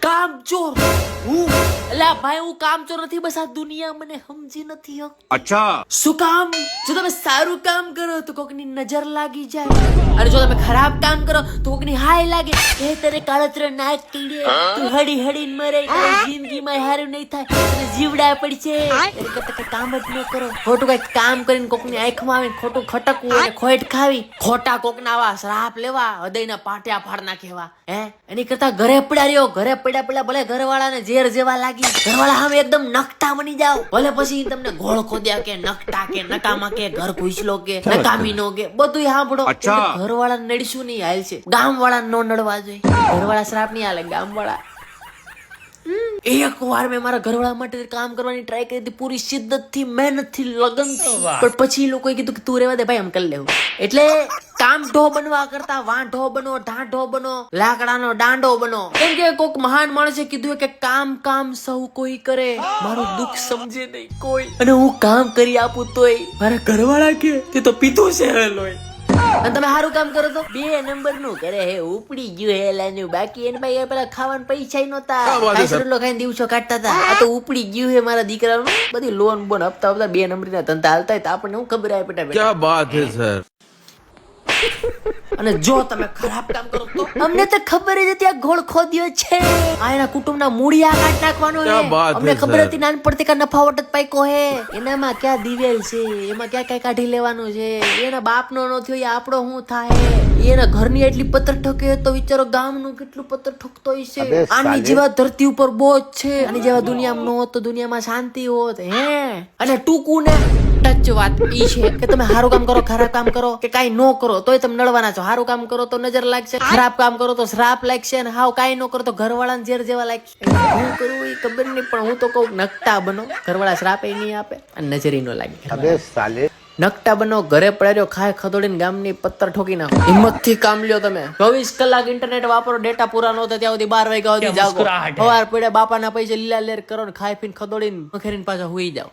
કામચોર હું એટલે ભાઈ હું કામચોર નથી, બસ આ દુનિયા મને સમજી નથી હો. અચ્છા શું કામ? જો તમે સારું કામ કરો તો કોકની નજર લાગી જાય, અને જો તમે ખરાબ કામ કરો તો કોકની હાય લાગે. એ તારે કાળતરા નાક કીડે, તું હડી હડીને મરે, જિંદગીમાં હારું નહીં થાય, તને જીવડા પડશે. એટલે કે કામ જ ન કરો, ખોટું કઈક કામ કરીને કોકની આંખમાં આવીને ખોટું ખટકવું અને ખોટ ખાવી, ખોટા કોકના આવા શ્રાપ લેવા, હૃદયના પાટિયા ફાડ નાખેવા. એની કરતા ઘરે પડ્યા રહ્યો, ઘરે પડ્યા ભલે ઘરવાળાને ઝેર જેવા લાગી, ઘરવાળા સામે એકદમ નકટા બની જાવ, ભલે પછી તમને ગોળ ખોદ્યા કે નકટા કે નકામા કે ઘર ઘૂસલો કે નકામીનો કે બધું સાંભળો. ઘરવાળા નડશું નહીં હાલ છે, ગામ વાળા નો નડવા જોઈએ. ઘરવાળા શ્રાપ નહીં હાલે, ગામ વાળા. એક વાર મેં મારા ઘરવાળા માટે કામ કરવાની ટ્રાય કરી હતી, પૂરી શિદ્દત થી, મહેનત થી, લગન થી, પણ પછી લોકોએ કીધું કે તું રેવા દે ભાઈ, આમ કરી લેવું. એટલે કામ ઢો બનવા કરતા વાંઢો બનો, ઢાંઢો બનો, લાકડાનો દાંડો બનો. કેમ કે કોક મહાન માણસે કીધું કે કામ સૌ કોઈ કરે, મારું દુઃખ સમજે નહીં કોઈ, અને હું કામ કરી આપું તોય મારા ઘરવાળા કે તે તો પીધું છે લોહી. અને તમે સારું કામ કરો તો 2 નંબર નું કરે, હે ઉપડી ગયું હેલાનું, બાકી એને ભાઈ પેલા ખાવાના પૈસા નહોતા, કાઈસરલો ખાઈને દિવસો કાઢતા હતા. આ તો ઉપડી ગયું હે મારા દીકરાનું, બધી લોન બોન હપ્તા 2 નંબરના ધંધા હાલતા હોય તો આપણને હું ખબર આવે બેટા. क्या बात है सर. અને જો તમે ખરાબ કામ કરો તો અમને તો ખબર જ હતી આ ગોળ ખોદ્યો છે, આ એના કુટુંબના મૂળિયા કાઢ નાખવાનો હે. અમને ખબર હતી નાનપણથી કા નફાવટ જ પાક્યો હે, એનામાં ક્યાં દિવેલ છે, એમાં ક્યાં કઈ કાઢી લેવાનું છે, એના બાપનો નો થયો એ આપણો શું થાય, એના ઘરની એટલી પત્તર ઠોકે તો વિચારો ગામનું કેટલું પત્તર ઠોકતો હશે. આની જેવા ધરતી ઉપર બોજ છે, આની જેવા દુનિયામાં ન હોત તો દુનિયામાં શાંતિ હોત. હે અને ટૂંકું ને ટચ વાત ઈ છે કે તમે સારું કામ કરો, ખરાબ કામ કરો કે કાઈ ન કરો તોય તમે નડવાના છો. સારું કામ કરો તો નજર લાગશે, ખરાબ કામ કરો તો શ્રાપ લાગશે, અને હાવ કાઈ ન કરો તો ઘરવાળાને ઝેર જેવા લાગશે. હું કરું એ ખબર નહીં, પણ હું તો કહું નકટા બનો, ઘરવાળા શ્રાપ એ નહીં આપે અને નજરી ન લાગે. નકટા બનો, ઘરે પડ્યો ખાય ખદોડીને ગામની પત્તર ઠોકી નાખો. હિંમત થી કામ લ્યો તમે. 24 કલાક ઇન્ટરનેટ વાપરો, ડેટા પૂરા ન થાય ત્યાં સુધી 12 વાગ્યા સુધી જાગો, સવાર પડે બાપાના પૈસે લીલા લેર કરો ને ખાઈ પીને ખદોડીને મખેરીને પાછા હુઈ જાઓ.